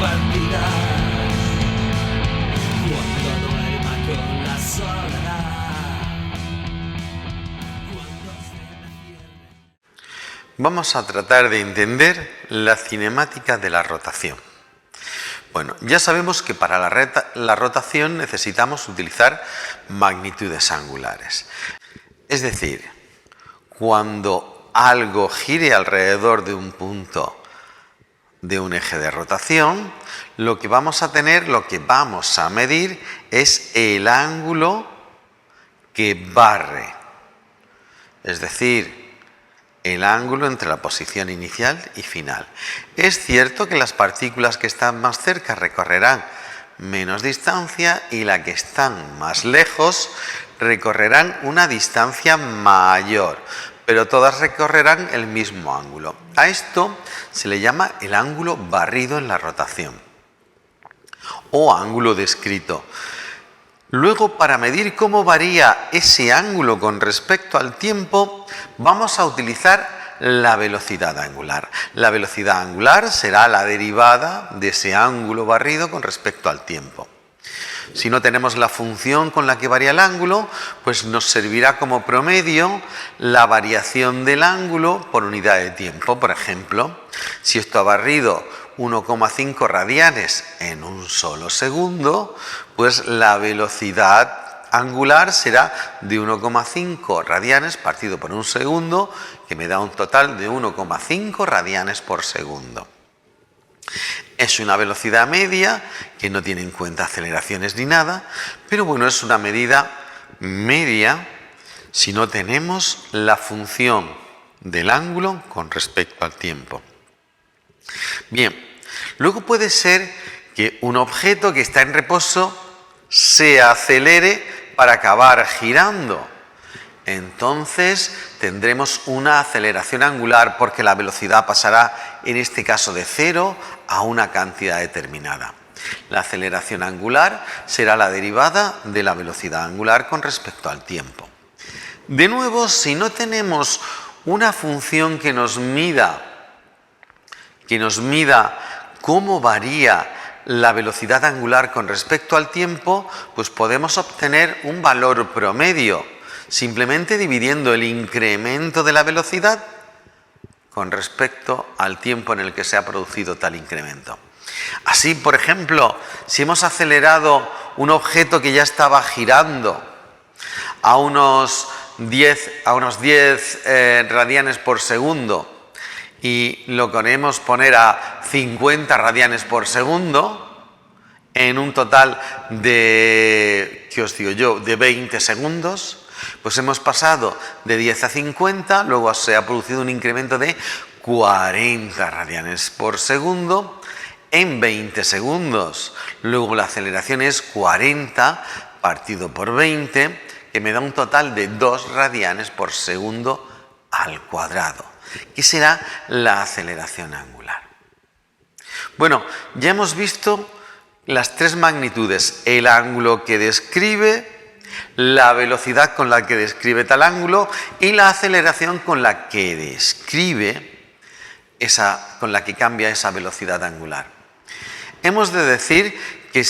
bandidas, cuando duerma con la soledad, cuando se me cierre. Vamos a tratar de entender la cinemática de la rotación. Bueno, ya sabemos que para la rotación necesitamos utilizar magnitudes angulares. Es decir, cuando algo gire alrededor de un punto de un eje de rotación, lo que vamos a medir es el ángulo que barre. Es decir, el ángulo entre la posición inicial y final. Es cierto que las partículas que están más cerca recorrerán menos distancia y las que están más lejos recorrerán una distancia mayor, pero todas recorrerán el mismo ángulo. A esto se le llama el ángulo barrido en la rotación o ángulo descrito. Luego, para medir cómo varía ese ángulo con respecto al tiempo, vamos a utilizar la velocidad angular. La velocidad angular será la derivada de ese ángulo barrido con respecto al tiempo. Si no tenemos la función con la que varía el ángulo, pues nos servirá como promedio la variación del ángulo por unidad de tiempo. Por ejemplo, si esto ha barrido 1,5 radianes en un solo segundo, pues la velocidad angular será de 1,5 radianes partido por un segundo, que me da un total de 1,5 radianes por segundo. Es una velocidad media que no tiene en cuenta aceleraciones ni nada, pero bueno, es una medida media si no tenemos la función del ángulo con respecto al tiempo. Bien, luego puede ser que un objeto que está en reposo se acelere para acabar girando. Entonces tendremos una aceleración angular porque la velocidad pasará, en este caso, de 0 a una cantidad determinada. La aceleración angular será la derivada de la velocidad angular con respecto al tiempo. De nuevo, si no tenemos una función que nos mida cómo varía la velocidad angular con respecto al tiempo, pues podemos obtener un valor promedio, simplemente dividiendo el incremento de la velocidad con respecto al tiempo en el que se ha producido tal incremento. Así, por ejemplo, si hemos acelerado un objeto que ya estaba girando a unos 10 radianes por segundo y lo queremos poner a 50 radianes por segundo, en un total de, de 20 segundos, pues hemos pasado de 10 a 50, luego se ha producido un incremento de 40 radianes por segundo en 20 segundos. Luego la aceleración es 40 partido por 20, que me da un total de 2 radianes por segundo al cuadrado, que será la aceleración angular. Bueno, ya hemos visto las tres magnitudes: el ángulo que describe, la velocidad con la que describe tal ángulo y la aceleración con la que describe con la que cambia esa velocidad angular. Hemos de decir que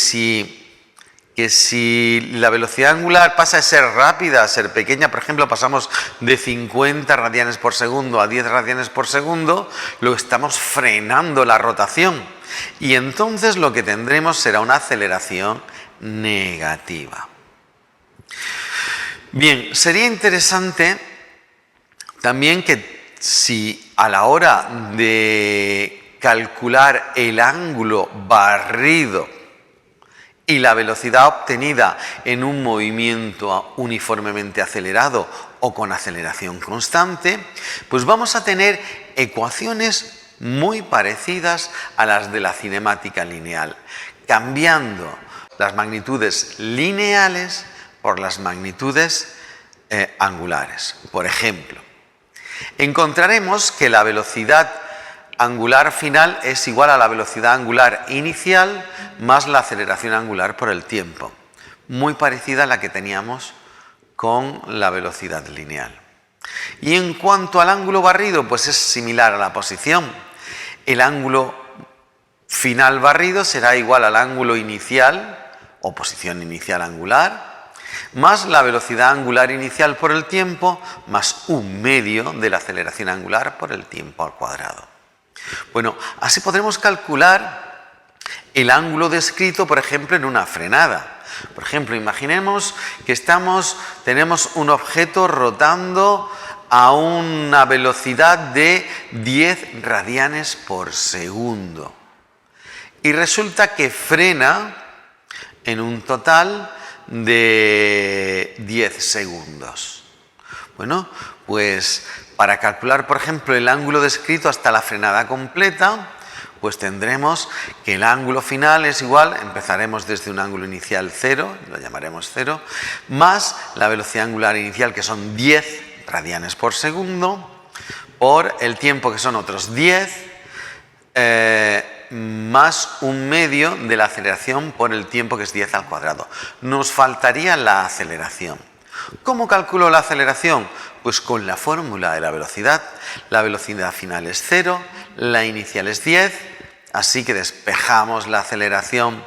si la velocidad angular pasa de ser rápida a ser pequeña, por ejemplo, pasamos de 50 radianes por segundo a 10 radianes por segundo, lo estamos frenando la rotación y entonces lo que tendremos será una aceleración negativa. Bien, sería interesante también que si a la hora de calcular el ángulo barrido y la velocidad obtenida en un movimiento uniformemente acelerado o con aceleración constante, pues vamos a tener ecuaciones muy parecidas a las de la cinemática lineal, cambiando las magnitudes lineales por las magnitudes angulares. Por ejemplo, encontraremos que la velocidad angular final es igual a la velocidad angular inicial más la aceleración angular por el tiempo, muy parecida a la que teníamos con la velocidad lineal. Y en cuanto al ángulo barrido, pues es similar a la posición. El ángulo final barrido será igual al ángulo inicial o posición inicial angular, más la velocidad angular inicial por el tiempo, más 1/2 de la aceleración angular por el tiempo al cuadrado. Bueno, así podremos calcular el ángulo descrito, por ejemplo, en una frenada. Por ejemplo, imaginemos que tenemos un objeto rotando a una velocidad de 10 radianes por segundo. Y resulta que frena en un total de 10 segundos. Bueno, pues para calcular, por ejemplo, el ángulo descrito hasta la frenada completa, pues tendremos que el ángulo final es igual, empezaremos desde un ángulo inicial 0, lo llamaremos 0, más la velocidad angular inicial, que son 10 radianes por segundo, por el tiempo, que son otros 10, más 1/2 de la aceleración por el tiempo, que es 10 al cuadrado. Nos faltaría la aceleración. ¿Cómo calculo la aceleración? Pues con la fórmula de la velocidad. La velocidad final es 0, la inicial es 10, así que despejamos la aceleración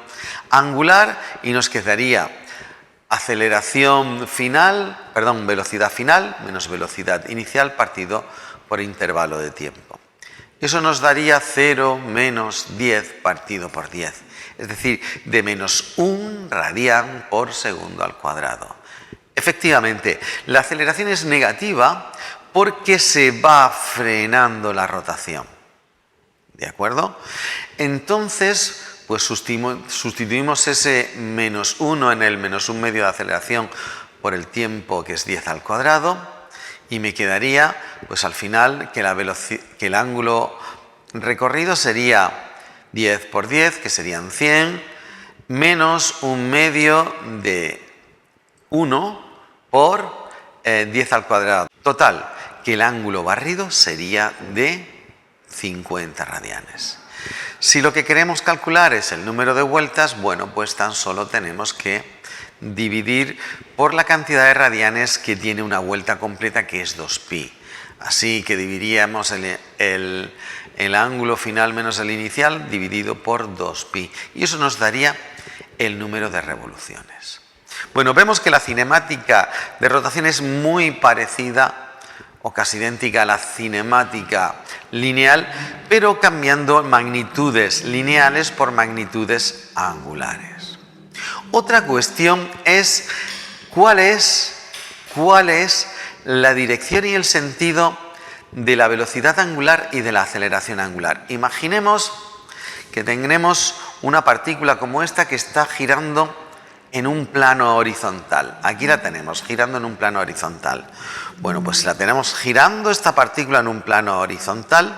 angular y nos quedaría velocidad final menos velocidad inicial partido por intervalo de tiempo. Eso nos daría 0 menos 10 partido por 10, es decir, de menos 1 radián por segundo al cuadrado. Efectivamente, la aceleración es negativa porque se va frenando la rotación. ¿De acuerdo? Entonces, pues sustituimos ese menos 1 en el menos 1/2 de aceleración por el tiempo, que es 10 al cuadrado, y me quedaría, pues al final, que el ángulo recorrido sería 10 por 10, que serían 100, menos 1/2 de 1 por 10 al cuadrado. Total, que el ángulo barrido sería de 50 radianes. Si lo que queremos calcular es el número de vueltas, bueno, pues tan solo tenemos que dividir por la cantidad de radianes que tiene una vuelta completa, que es 2pi. Así que dividiríamos el ángulo final menos el inicial dividido por 2pi. Y eso nos daría el número de revoluciones. Bueno, vemos que la cinemática de rotación es muy parecida o casi idéntica a la cinemática lineal, pero cambiando magnitudes lineales por magnitudes angulares. Otra cuestión es cuál es la dirección y el sentido de la velocidad angular y de la aceleración angular. Imaginemos que tendremos una partícula como esta que está girando en un plano horizontal. Aquí la tenemos, girando en un plano horizontal. Bueno, pues si la tenemos girando esta partícula en un plano horizontal,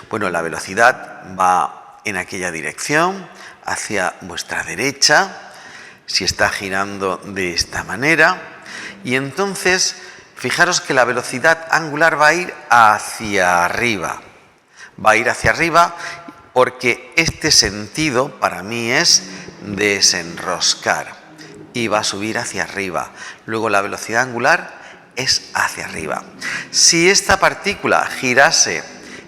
bueno, la velocidad va en aquella dirección, hacia vuestra derecha, si está girando de esta manera, y entonces fijaros que la velocidad angular va a ir hacia arriba. Va a ir hacia arriba porque este sentido para mí es desenroscar y va a subir hacia arriba. Luego la velocidad angular es hacia arriba. Si esta partícula girase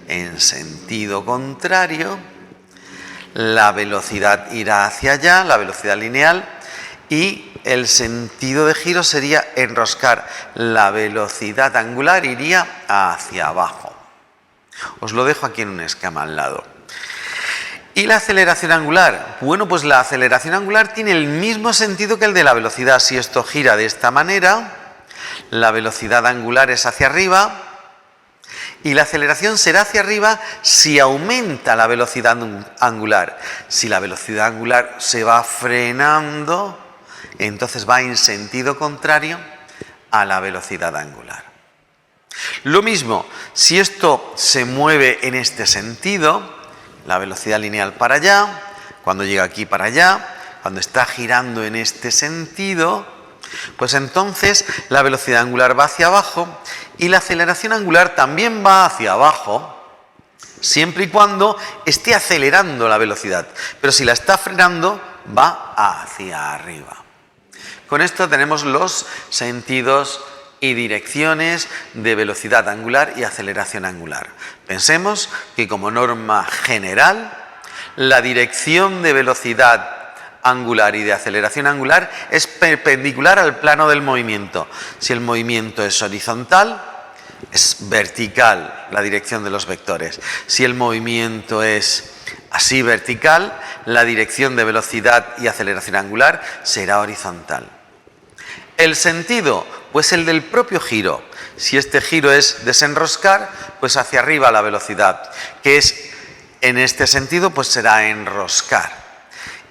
en sentido contrario, la velocidad irá hacia allá, la velocidad lineal, y el sentido de giro sería enroscar. La velocidad angular iría hacia abajo. Os lo dejo aquí en un esquema al lado. ¿Y la aceleración angular? Bueno, pues la aceleración angular tiene el mismo sentido que el de la velocidad. Si esto gira de esta manera, la velocidad angular es hacia arriba y la aceleración será hacia arriba si aumenta la velocidad angular. Si la velocidad angular se va frenando, entonces va en sentido contrario a la velocidad angular. Lo mismo, si esto se mueve en este sentido, la velocidad lineal para allá, cuando llega aquí para allá, cuando está girando en este sentido, pues entonces la velocidad angular va hacia abajo y la aceleración angular también va hacia abajo, siempre y cuando esté acelerando la velocidad. Pero si la está frenando, va hacia arriba. Con esto tenemos los sentidos y direcciones de velocidad angular y aceleración angular. Pensemos que como norma general, la dirección de velocidad angular y de aceleración angular es perpendicular al plano del movimiento. Si el movimiento es horizontal, es vertical la dirección de los vectores. Si el movimiento es así vertical, la dirección de velocidad y aceleración angular será horizontal. El sentido, pues el del propio giro. Si este giro es desenroscar, pues hacia arriba la velocidad, que es en este sentido, pues será enroscar.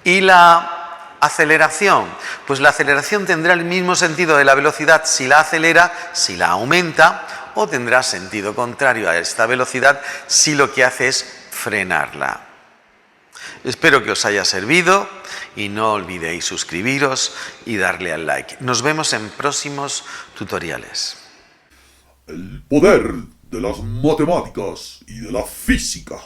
Y la aceleración, pues la aceleración tendrá el mismo sentido de la velocidad si la acelera, si la aumenta, o tendrá sentido contrario a esta velocidad si lo que hace es frenarla. Espero que os haya servido y no olvidéis suscribiros y darle al like. Nos vemos en próximos tutoriales. El poder de las matemáticas y de la física.